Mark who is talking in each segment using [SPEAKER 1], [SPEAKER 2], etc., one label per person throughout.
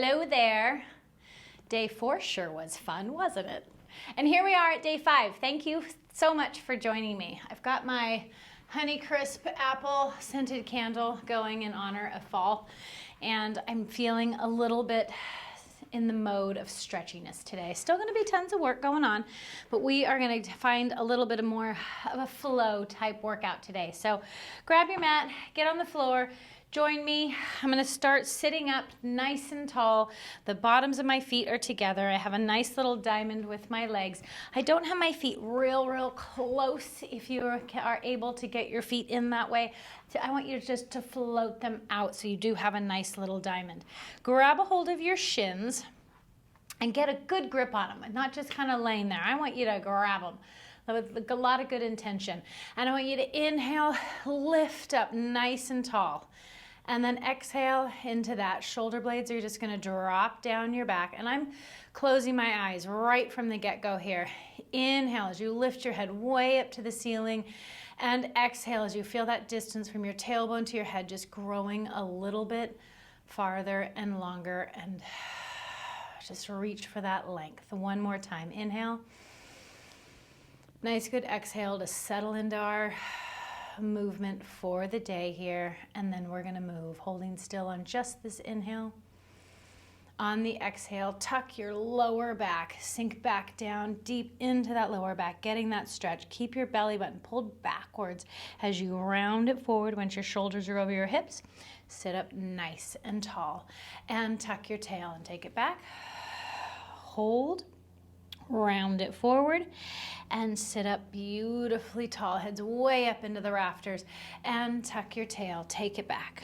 [SPEAKER 1] Hello there. Day 4 sure was fun, wasn't it? And here we are at day 5. Thank you so much for joining me. I've got my Honeycrisp apple scented candle going in honor of fall, and I'm feeling a little bit in the mode of stretchiness today. Still going to be tons of work going on, but we are going to find a little bit more of a flow type workout today. So grab your mat, get on the floor, join me. I'm going to start sitting up nice and tall. The bottoms of my feet are together. I have a nice little diamond with my legs. I don't have my feet real close. If you are able to get your feet in that way, I want you just to float them out so you do have a nice little diamond. Grab a hold of your shins and get a good grip on them, and not just kind of laying there. I want you to grab them with a lot of good intention. And I want you to inhale, lift up nice and tall. And then exhale into that. Shoulder blades are just going to drop down your back. And I'm closing my eyes right from the get-go here. Inhale as you lift your head way up to the ceiling. And exhale as you feel that distance from your tailbone to your head just growing a little bit farther and longer. And just reach for that length. One more time. Inhale. Nice good exhale to settle into our movement for the day here, and then we're going to move, holding still on just this inhale. On the exhale, tuck your lower back, sink back down deep into that lower back, getting that stretch. Keep your belly button pulled backwards as you round it forward once your shoulders are over your hips. Sit up nice and tall and tuck your tail and take it back. Hold. Round it forward and sit up beautifully tall, heads way up into the rafters, and tuck your tail, take it back.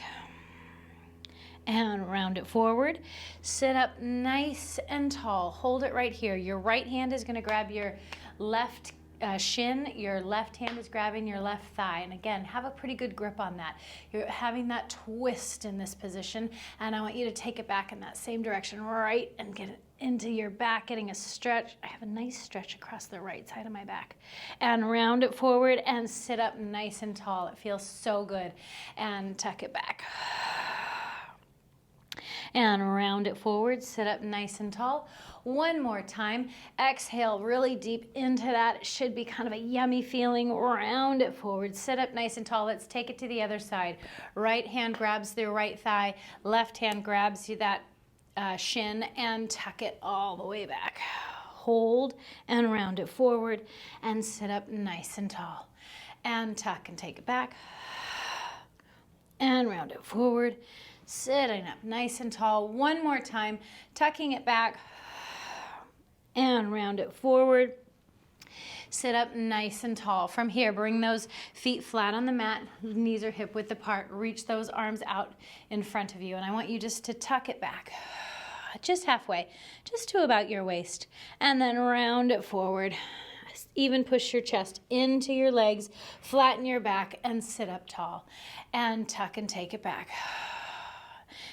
[SPEAKER 1] And round it forward, sit up nice and tall, hold it right here. Your right hand is going to grab your left shin, your left hand is grabbing your left thigh, and again, have a pretty good grip on that. You're having that twist in this position, and I want you to take it back in that same direction, right, and get it into your back, getting a stretch. I have a nice stretch across the right side of my back. And round it forward and sit up nice and tall. It feels so good. And tuck it back. And round it forward, sit up nice and tall. One more time. Exhale really deep into that. It should be kind of a yummy feeling. Round it forward, sit up nice and tall. Let's take it to the other side. Right hand grabs the right thigh. Left hand grabs you that shin and tuck it all the way back. Hold and round it forward and sit up nice and tall. And tuck and take it back. And round it forward. Sitting up nice and tall. One more time. Tucking it back. And round it forward. Sit up nice and tall. From here, bring those feet flat on the mat. Knees are hip width apart. Reach those arms out in front of you. And I want you just to tuck it back. Just halfway, just to about your waist. And then round it forward. Even push your chest into your legs, flatten your back, and sit up tall. And tuck and take it back.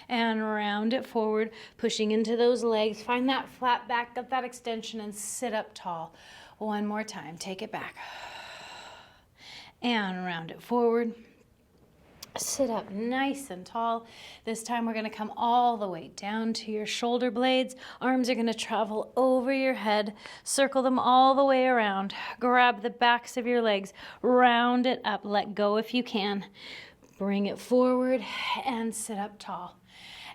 [SPEAKER 1] And round it forward, pushing into those legs. Find that flat back, get that extension, and sit up tall. One more time, take it back. And round it forward. Sit up nice and tall. This time we're going to come all the way down to your shoulder blades. Arms are going to travel over your head. Circle them all the way around. Grab the backs of your legs. Round it up. Let go if you can. Bring it forward and sit up tall.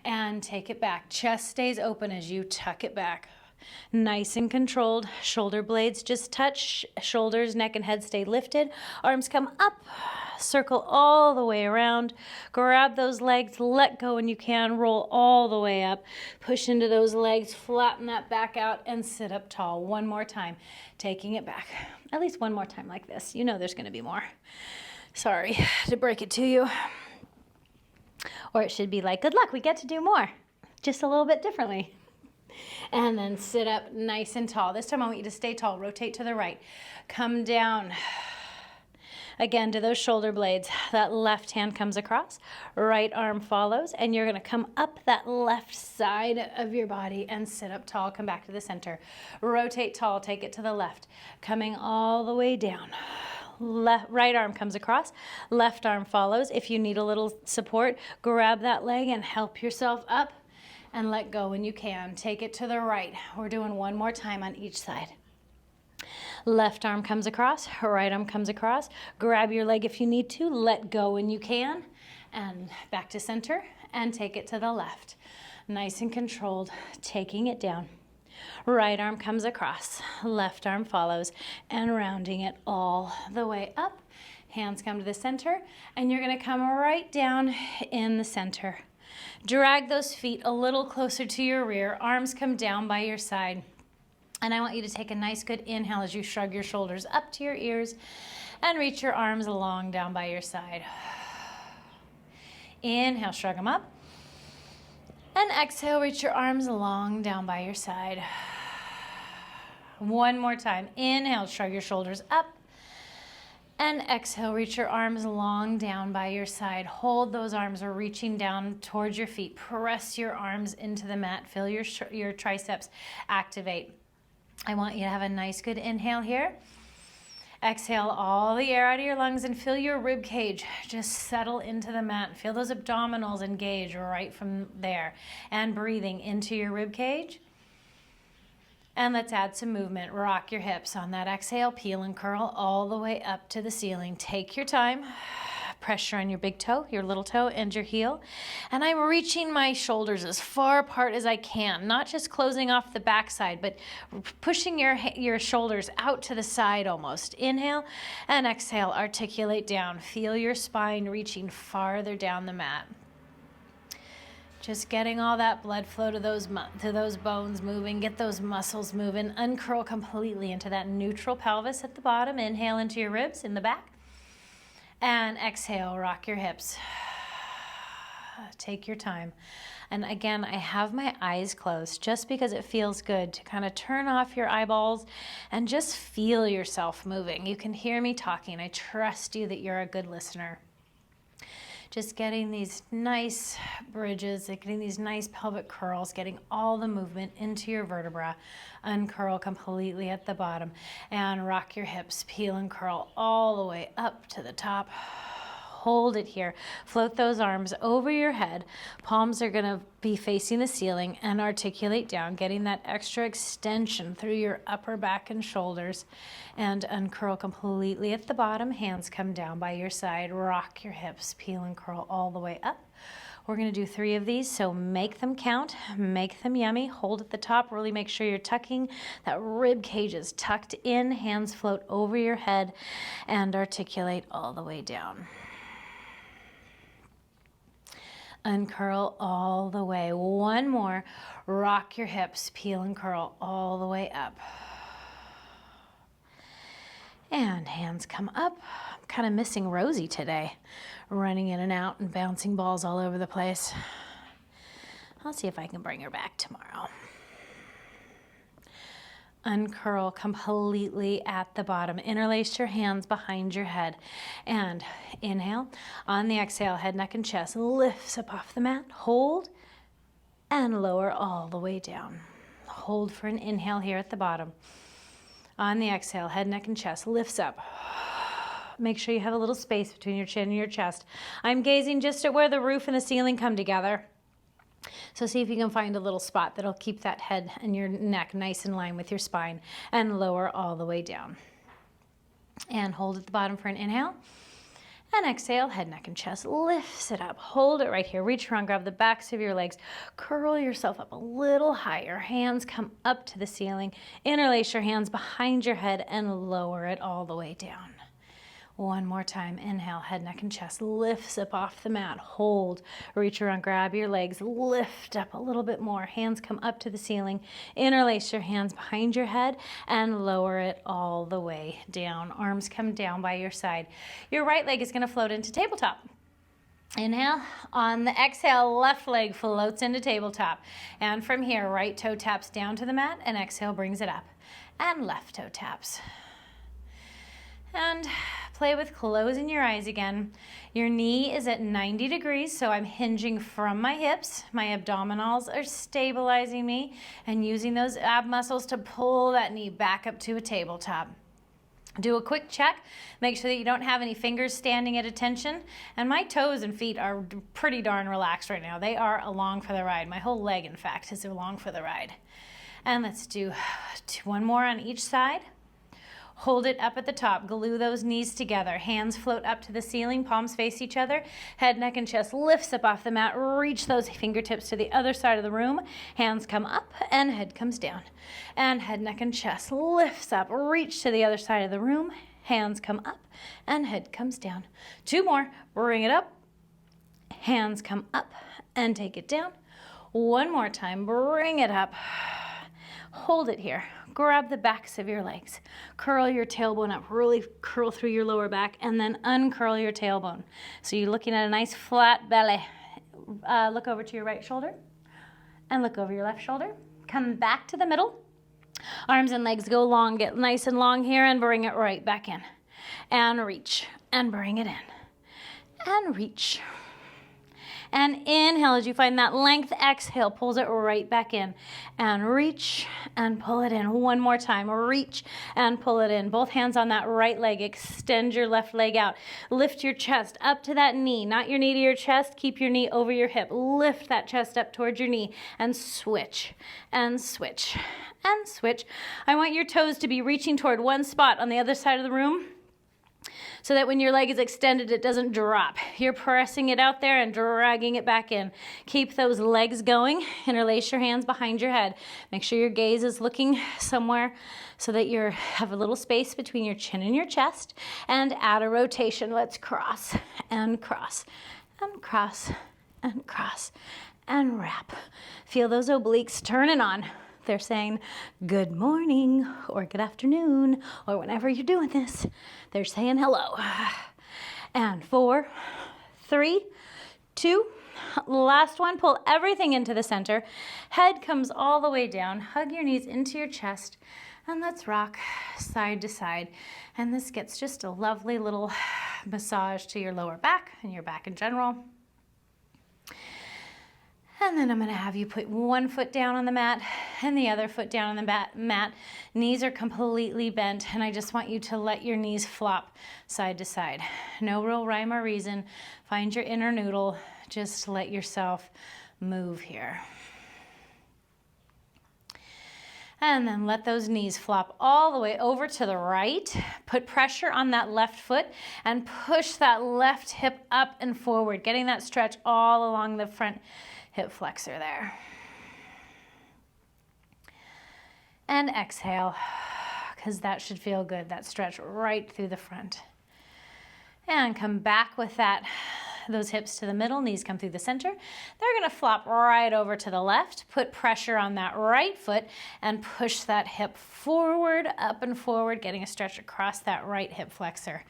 [SPEAKER 1] And take it back. Chest stays open as you tuck it back. Nice and controlled. Shoulder blades just touch. Shoulders, neck, and head stay lifted. Arms come up. Circle all the way around. Grab those legs. Let go when you can. Roll all the way up. Push into those legs. Flatten that back out and sit up tall. One more time. Taking it back. At least one more time like this. You know there's going to be more. Sorry to break it to you. Or it should be like, good luck, we get to do more. Just a little bit differently. And then sit up nice and tall. This time I want you to stay tall. Rotate to the right. Come down. Again, to those shoulder blades. That left hand comes across. Right arm follows. And you're going to come up that left side of your body and sit up tall. Come back to the center. Rotate tall. Take it to the left. Coming all the way down. Right arm comes across, left arm follows. If you need a little support, grab that leg and help yourself up and let go when you can. Take it to the right. We're doing one more time on each side. Left arm comes across, right arm comes across. Grab your leg if you need to, let go when you can, and back to center, and take it to the left. Nice and controlled, taking it down. Right arm comes across, left arm follows, and rounding it all the way up. Hands come to the center, and you're gonna come right down in the center. Drag those feet a little closer to your rear, arms come down by your side. And I want you to take a nice good inhale as you shrug your shoulders up to your ears and reach your arms long down by your side. Inhale, shrug them up. And exhale, reach your arms long down by your side. One more time. Inhale, shrug your shoulders up. And exhale, reach your arms long down by your side. Hold those arms, or reaching down towards your feet. Press your arms into the mat. Feel your triceps activate. I want you to have a nice good inhale here. Exhale all the air out of your lungs and feel your rib cage just settle into the mat. Feel those abdominals engage right from there. And breathing into your rib cage. And let's add some movement. Rock your hips on that exhale. Peel and curl all the way up to the ceiling. Take your time. Pressure on your big toe, your little toe, and your heel. And I'm reaching my shoulders as far apart as I can, not just closing off the backside, but pushing your shoulders out to the side almost. Inhale and exhale, articulate down. Feel your spine reaching farther down the mat. Just getting all that blood flow to those bones moving, get those muscles moving. Uncurl completely into that neutral pelvis at the bottom. Inhale into your ribs in the back. And exhale, rock your hips. Take your time. And again, I have my eyes closed just because it feels good to kind of turn off your eyeballs and just feel yourself moving. You can hear me talking. I trust you that you're a good listener. Just getting these nice bridges, getting these nice pelvic curls, getting all the movement into your vertebra. Uncurl completely at the bottom and rock your hips, peel and curl all the way up to the top. Hold it here. Float those arms over your head. Palms are gonna be facing the ceiling and articulate down, getting that extra extension through your upper back and shoulders. And uncurl completely at the bottom. Hands come down by your side. Rock your hips, peel and curl all the way up. We're gonna do 3 of these, so make them count, make them yummy. Hold at the top, really make sure you're tucking. That rib cage is tucked in, hands float over your head and articulate all the way down. Uncurl all the way. One more. Rock your hips, peel and curl all the way up. And hands come up. I'm kind of missing Rosie today, running in and out and bouncing balls all over the place. I'll see if I can bring her back tomorrow. Uncurl completely at the bottom. Interlace your hands behind your head. And inhale. On the exhale, head, neck, and chest lifts up off the mat. Hold and lower all the way down. Hold for an inhale here at the bottom. On the exhale, head, neck, and chest lifts up. Make sure you have a little space between your chin and your chest. I'm gazing just at where the roof and the ceiling come together. So see if you can find a little spot that'll keep that head and your neck nice in line with your spine, and lower all the way down. And hold at the bottom for an inhale. And exhale, head, neck, and chest lifts it up. Hold it right here. Reach around, grab the backs of your legs. Curl yourself up a little higher. Hands come up to the ceiling. Interlace your hands behind your head and lower it all the way down. One more time. Inhale, head, neck, and chest lifts up off the mat. Hold. Reach around, grab your legs, lift up a little bit more. Hands come up to the ceiling. Interlace your hands behind your head and lower it all the way down. Arms come down by your side. Your right leg is going to float into tabletop. Inhale. On the exhale, left leg floats into tabletop. And from here, right toe taps down to the mat, and exhale brings it up. And left toe taps. And play with closing your eyes again. Your knee is at 90 degrees, so I'm hinging from my hips. My abdominals are stabilizing me and using those ab muscles to pull that knee back up to a tabletop. Do a quick check. Make sure that you don't have any fingers standing at attention. And my toes and feet are pretty darn relaxed right now. They are along for the ride. My whole leg, in fact, is along for the ride. And let's do one more on each side. Hold it up at the top. Glue those knees together. Hands float up to the ceiling. Palms face each other. Head, neck, and chest lifts up off the mat. Reach those fingertips to the other side of the room. Hands come up and head comes down. And head, neck, and chest lifts up. Reach to the other side of the room. Hands come up and head comes down. Two more. Bring it up. Hands come up and take it down. One more time. Bring it up. Hold it here. Grab the backs of your legs. Curl your tailbone up. Really curl through your lower back and then uncurl your tailbone. So you're looking at a nice flat belly. Look over to your right shoulder and look over your left shoulder. Come back to the middle. Arms and legs go long. Get nice and long here and bring it right back in. And reach and bring it in. And reach. And inhale as you find that length. Exhale, pulls it right back in. And reach and pull it in. One more time. Reach and pull it in. Both hands on that right leg. Extend your left leg out. Lift your chest up to that knee. Not your knee to your chest. Keep your knee over your hip. Lift that chest up towards your knee. And switch. And switch. And switch. I want your toes to be reaching toward one spot on the other side of the room, so that when your leg is extended, it doesn't drop. You're pressing it out there and dragging it back in. Keep those legs going. Interlace your hands behind your head. Make sure your gaze is looking somewhere so that you have a little space between your chin and your chest. And add a rotation. Let's cross and cross and cross and cross and wrap. Feel those obliques turning on. They're saying good morning or good afternoon or whenever you're doing this, they're saying hello. And 4, 3, 2, last one. Pull everything into the center. Head comes all the way down. Hug your knees into your chest and let's rock side to side. And this gets just a lovely little massage to your lower back and your back in general. And then I'm going to have you put one foot down on the mat and the other foot down on the mat. Knees are completely bent, and I just want you to let your knees flop side to side. No real rhyme or reason. Find your inner noodle. Just let yourself move here. And then let those knees flop all the way over to the right. Put pressure on that left foot and push that left hip up and forward, getting that stretch all along the front hip flexor there. And exhale, because that should feel good. That stretch right through the front. And come back with those hips to the middle, knees come through the center. They're going to flop right over to the left. Put pressure on that right foot and push that hip forward, up and forward, getting a stretch across that right hip flexor.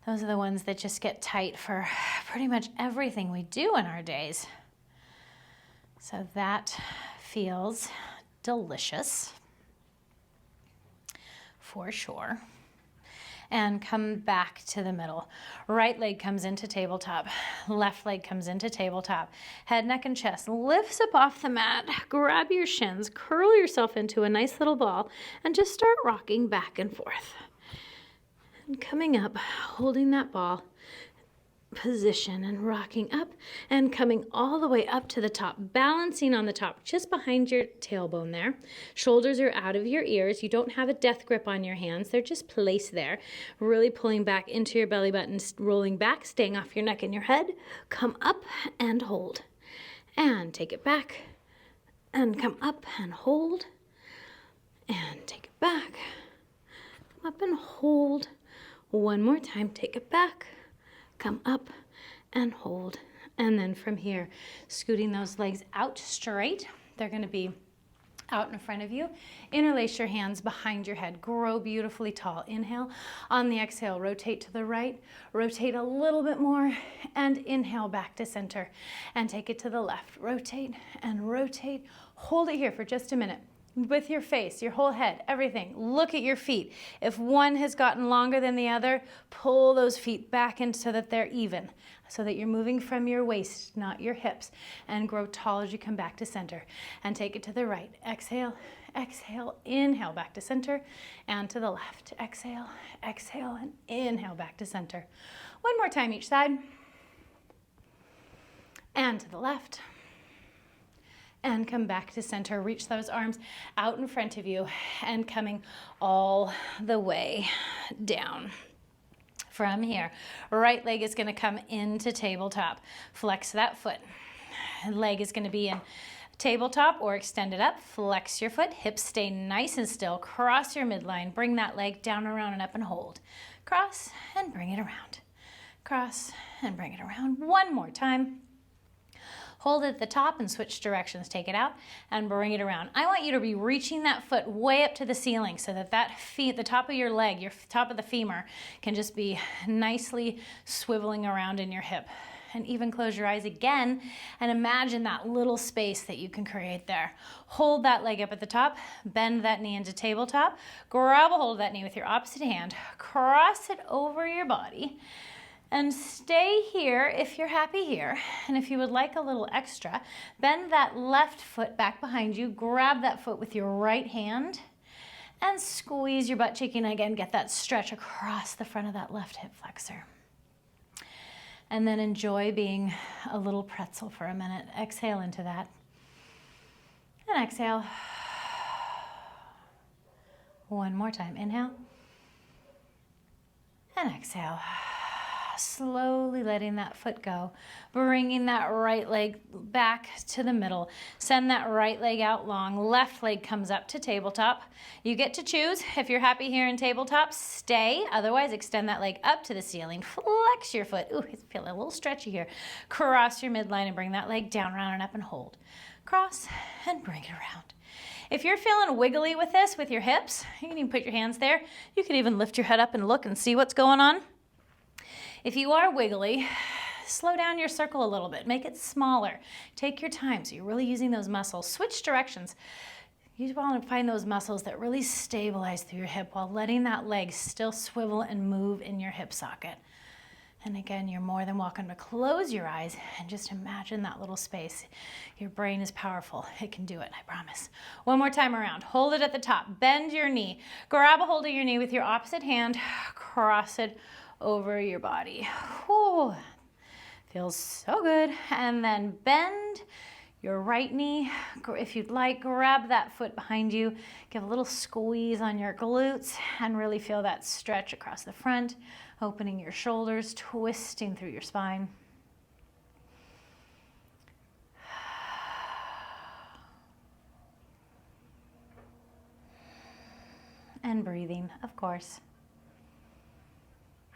[SPEAKER 1] Those are the ones that just get tight for pretty much everything we do in our days. So that feels delicious for sure. And come back to the middle. Right leg comes into tabletop. Left leg comes into tabletop. Head, neck, and chest lifts up off the mat. Grab your shins, curl yourself into a nice little ball, and just start rocking back and forth. And coming up, holding that ball position and rocking up and coming all the way up to the top, balancing on the top, just behind your tailbone there. Shoulders are out of your ears. You don't have a death grip on your hands. They're just placed there. Really pulling back into your belly button, rolling back, staying off your neck and your head. Come up and hold. And take it back. And come up and hold. And take it back. Come up and hold. One more time, take it back. Come up and hold. And then from here, scooting those legs out straight. They're going to be out in front of you. Interlace your hands behind your head. Grow beautifully tall. Inhale. On the exhale, rotate to the right. Rotate a little bit more. And inhale back to center. And take it to the left. Rotate and rotate. Hold it here for just a minute. with your face, your whole head, everything. Look at your feet. If one has gotten longer than the other, pull those feet back in so that they're even, so that you're moving from your waist, not your hips, and grow tall as you come back to center. And take it to the right. Exhale, exhale, inhale back to center, and to the left. Exhale, exhale, and inhale back to center. One more time each side. And to the left. And come back to center. Reach those arms out in front of you and coming all the way down. From here, right leg is going to come into tabletop. Flex that foot. Leg is going to be in tabletop or extend it up. Flex your foot. Hips stay nice and still. Cross your midline. Bring that leg down, around, and up and hold. Cross and bring it around. Cross and bring it around. One more time. Hold it at the top and switch directions. Take it out and bring it around. I want you to be reaching that foot way up to the ceiling so that the top of your leg, your top of the femur, can just be nicely swiveling around in your hip. And even close your eyes again and imagine that little space that you can create there. Hold that leg up at the top, bend that knee into tabletop, grab a hold of that knee with your opposite hand, cross it over your body, and stay here if you're happy here. And if you would like a little extra, bend that left foot back behind you, grab that foot with your right hand, and squeeze your butt cheek in again. Get that stretch across the front of that left hip flexor. And then enjoy being a little pretzel for a minute. Exhale into that. And exhale. One more time. Inhale. And exhale. Slowly letting that foot go, bringing that right leg back to the middle. Send that right leg out long. Left leg comes up to tabletop. You get to choose. If you're happy here in tabletop, stay. Otherwise, extend that leg up to the ceiling. Flex your foot. Ooh, it's feeling a little stretchy here. Cross your midline and bring that leg down, round, and up and hold. Cross and bring it around. If you're feeling wiggly with this, with your hips, you can even put your hands there. You could even lift your head up and look and see what's going on. If you are wiggly, slow down your circle a little bit. Make it smaller. Take your time so you're really using those muscles. Switch directions. You want to find those muscles that really stabilize through your hip while letting that leg still swivel and move in your hip socket. And again, you're more than welcome to close your eyes and just imagine that little space. Your brain is powerful. It can do it, I promise. One more time around. Hold it at the top. Bend your knee. Grab a hold of your knee with your opposite hand. Cross it over your body. Whew. Feels so good. And then bend your right knee. If you'd like, grab that foot behind you. Give a little squeeze on your glutes and really feel that stretch across the front, opening your shoulders, twisting through your spine. And breathing, of course.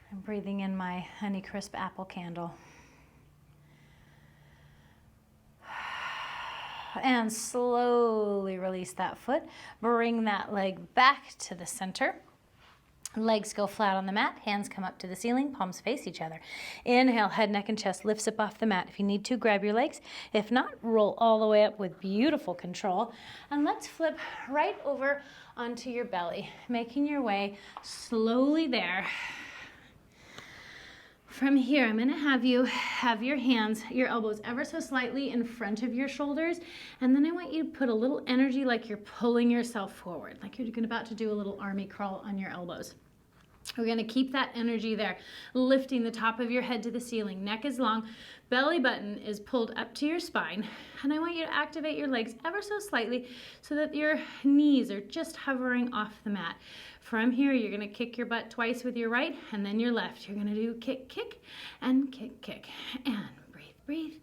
[SPEAKER 1] I'm breathing in my Honeycrisp apple candle. And slowly release that foot. Bring that leg back to the center. Legs go flat on the mat. Hands come up to the ceiling. Palms face each other. Inhale, head, neck, and chest lifts up off the mat. If you need to, grab your legs. If not, roll all the way up with beautiful control. And let's flip right over onto your belly, making your way slowly there. From here, I'm going to have you have your hands, your elbows ever so slightly in front of your shoulders. And then I want you to put a little energy like you're pulling yourself forward, like you're about to do a little army crawl on your elbows. We're going to keep that energy there, lifting the top of your head to the ceiling. Neck is long, belly button is pulled up to your spine. And I want you to activate your legs ever so slightly so that your knees are just hovering off the mat. From here, you're going to kick your butt twice with your right and then your left. You're going to do kick, kick, and kick, kick. And breathe, breathe.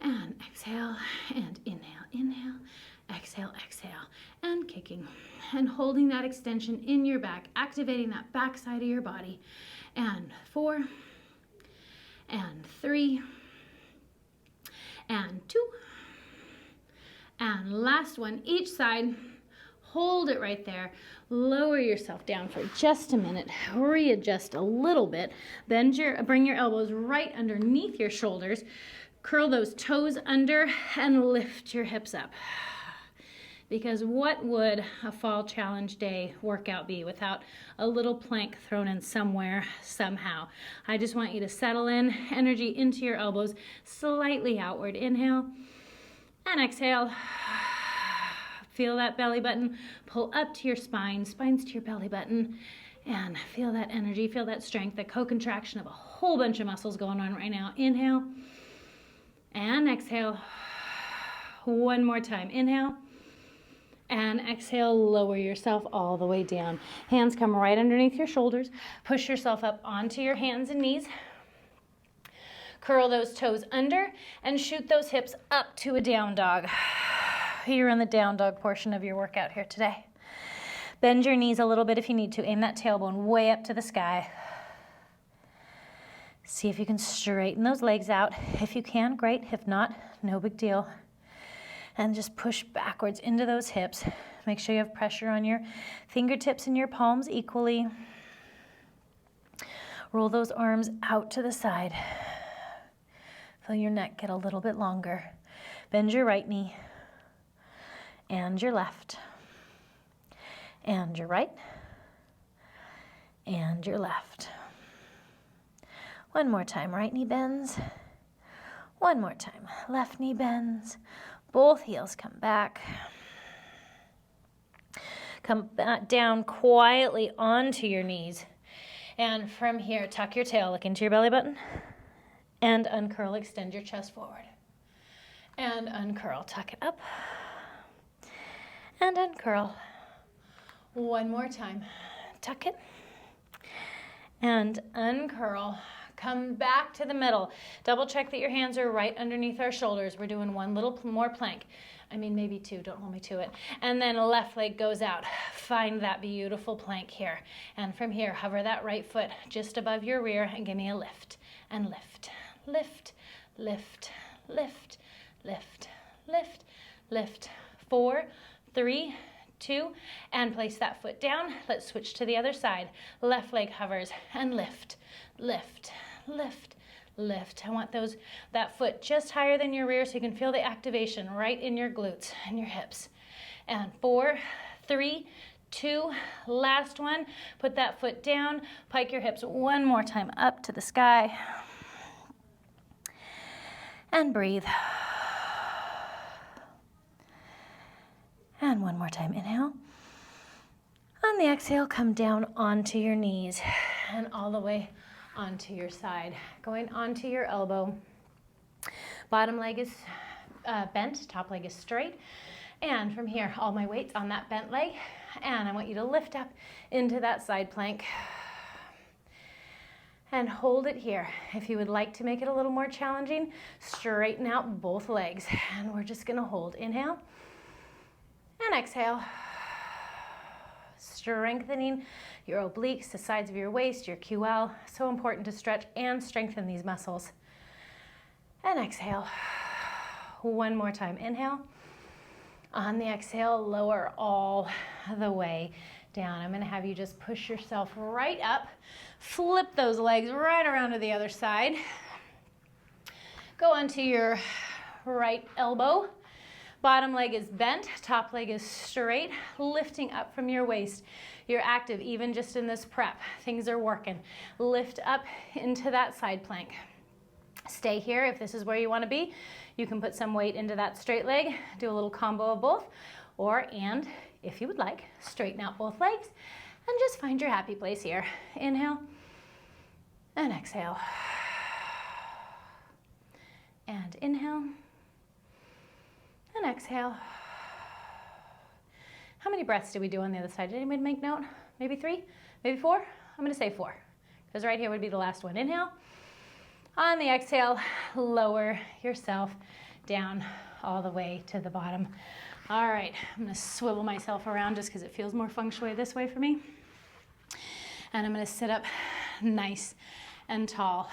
[SPEAKER 1] And exhale, and inhale, inhale. Exhale, exhale, and kicking. And holding that extension in your back, activating that back side of your body. And 4, and 3, and 2, and last one, each side. Hold it right there. Lower yourself down for just a minute. Readjust a little bit. Bring your elbows right underneath your shoulders. Curl those toes under and lift your hips up. Because what would a fall challenge day workout be without a little plank thrown in somewhere, somehow? I just want you to settle in, energy into your elbows, slightly outward. Inhale and exhale. Feel that belly button. Pull up to your spine, spines to your belly button, and feel that energy, feel that strength, the co-contraction of a whole bunch of muscles going on right now. Inhale and exhale. One more time. Inhale. And exhale, lower yourself all the way down. Hands come right underneath your shoulders. Push yourself up onto your hands and knees. Curl those toes under and shoot those hips up to a down dog. You're in the down dog portion of your workout here today. Bend your knees a little bit if you need to. Aim that tailbone way up to the sky. See if you can straighten those legs out. If you can, great. If not, no big deal. And just push backwards into those hips. Make sure you have pressure on your fingertips and your palms equally. Roll those arms out to the side. Feel your neck get a little bit longer. Bend your right knee and your left and your right and your left. One more time, right knee bends. One more time, left knee bends. Both heels come back. Come back down quietly onto your knees. And from here, tuck your tail, look into your belly button. And uncurl, extend your chest forward. And uncurl, tuck it up. And uncurl. One more time. Tuck it. And uncurl. Come back to the middle. Double check that your hands are right underneath our shoulders. We're doing one little more plank. I mean, maybe two, don't hold me to it. And then left leg goes out. Find that beautiful plank here. And from here, hover that right foot just above your rear and give me a lift. And lift, lift, lift, lift, lift, lift, lift. 4, 3, 2, and place that foot down. Let's switch to the other side. Left leg hovers and lift, lift, lift, lift. I want that foot just higher than your rear so you can feel the activation right in your glutes and your hips. And 4, 3, 2, last one. Put that foot down, pike your hips one more time up to the sky. And breathe. And one more time, inhale. On the exhale, come down onto your knees and all the way onto your side. Going onto your elbow. Bottom leg is bent, top leg is straight. And from here, all my weight's on that bent leg. And I want you to lift up into that side plank. And hold it here. If you would like to make it a little more challenging, straighten out both legs. And we're just gonna hold. Inhale. And exhale. Strengthening your obliques, the sides of your waist, your QL. So important to stretch and strengthen these muscles. And exhale. One more time. Inhale. On the exhale, lower all the way down. I'm going to have you just push yourself right up. Flip those legs right around to the other side. Go onto your right elbow. Bottom leg is bent, top leg is straight, lifting up from your waist. You're active even just in this prep. Things are working. Lift up into that side plank. Stay here if this is where you want to be. You can put some weight into that straight leg, do a little combo of both, and if you would like, straighten out both legs and just find your happy place here. Inhale and exhale. And inhale. And exhale. How many breaths did we do on the other side? Did anybody make note? Maybe 3? Maybe 4? I'm going to say 4 because right here would be the last one. Inhale. On the exhale, lower yourself down all the way to the bottom. All right, I'm going to swivel myself around just because it feels more feng shui this way for me. And I'm going to sit up nice and tall.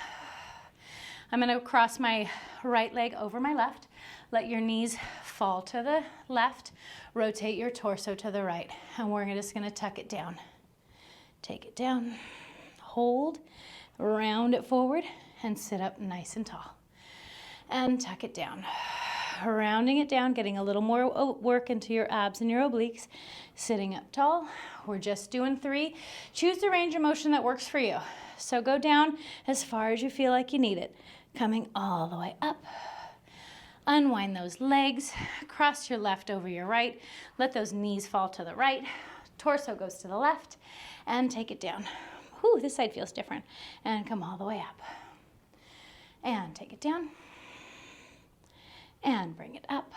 [SPEAKER 1] I'm going to cross my right leg over my left. Let your knees fall to the left. Rotate your torso to the right. And we're just going to tuck it down. Take it down. Hold. Round it forward. And sit up nice and tall. and tuck it down. Rounding it down, getting a little more work into your abs and your obliques. Sitting up tall. We're just doing 3. Choose the range of motion that works for you. So go down as far as you feel like you need it. Coming all the way up. Unwind those legs. Cross your left over your right. Let those knees fall to the right. Torso goes to the left. And take it down. Whew, this side feels different. And come all the way up. And take it down. And bring it up.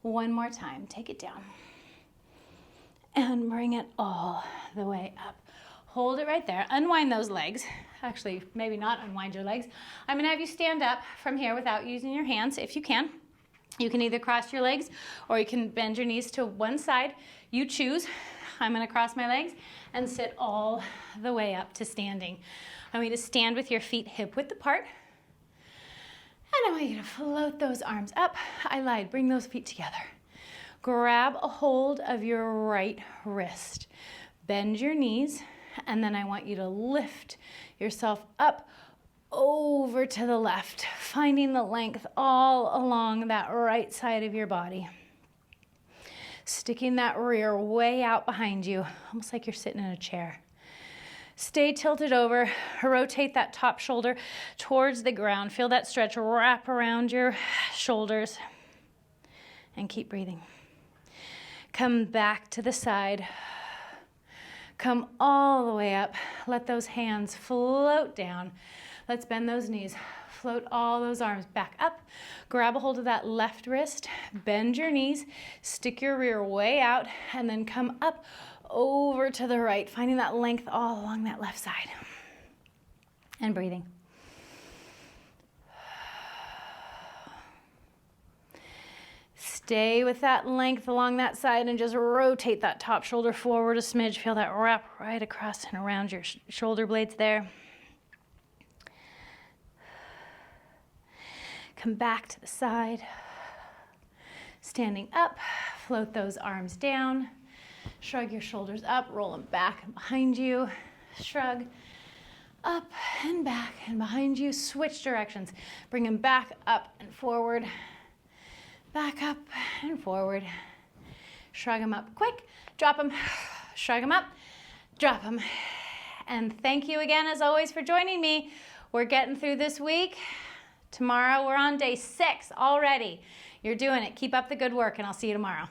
[SPEAKER 1] One more time. Take it down. And bring it all the way up. Hold it right there. Unwind those legs. Actually, maybe not unwind your legs. I'm going to have you stand up from here without using your hands, if you can. You can either cross your legs or you can bend your knees to one side. You choose. I'm going to cross my legs and sit all the way up to standing. I want you to stand with your feet hip width apart. And I want you to float those arms up. I lied. Bring those feet together. Grab a hold of your right wrist. Bend your knees. And then I want you to lift yourself up over to the left, finding the length all along that right side of your body. Sticking that rear way out behind you, almost like you're sitting in a chair. Stay tilted over, rotate that top shoulder towards the ground. Feel that stretch wrap around your shoulders and keep breathing. Come back to the side. Come all the way up. Let those hands float down. Let's bend those knees. Float all those arms back up. Grab a hold of that left wrist. Bend your knees. Stick your rear way out and then come up over to the right, finding that length all along that left side. And breathing. Stay with that length along that side and just rotate that top shoulder forward a smidge. Feel that wrap right across and around your shoulder blades there. Come back to the side. Standing up, float those arms down. Shrug your shoulders up, roll them back and behind you. Shrug up and back and behind you. Switch directions. Bring them back up and forward. Back up and forward. Shrug them up quick. Drop them. Shrug them up. Drop them. And thank you again, as always, for joining me. We're getting through this week. Tomorrow we're on day 6 already. You're doing it. Keep up the good work, and I'll see you tomorrow.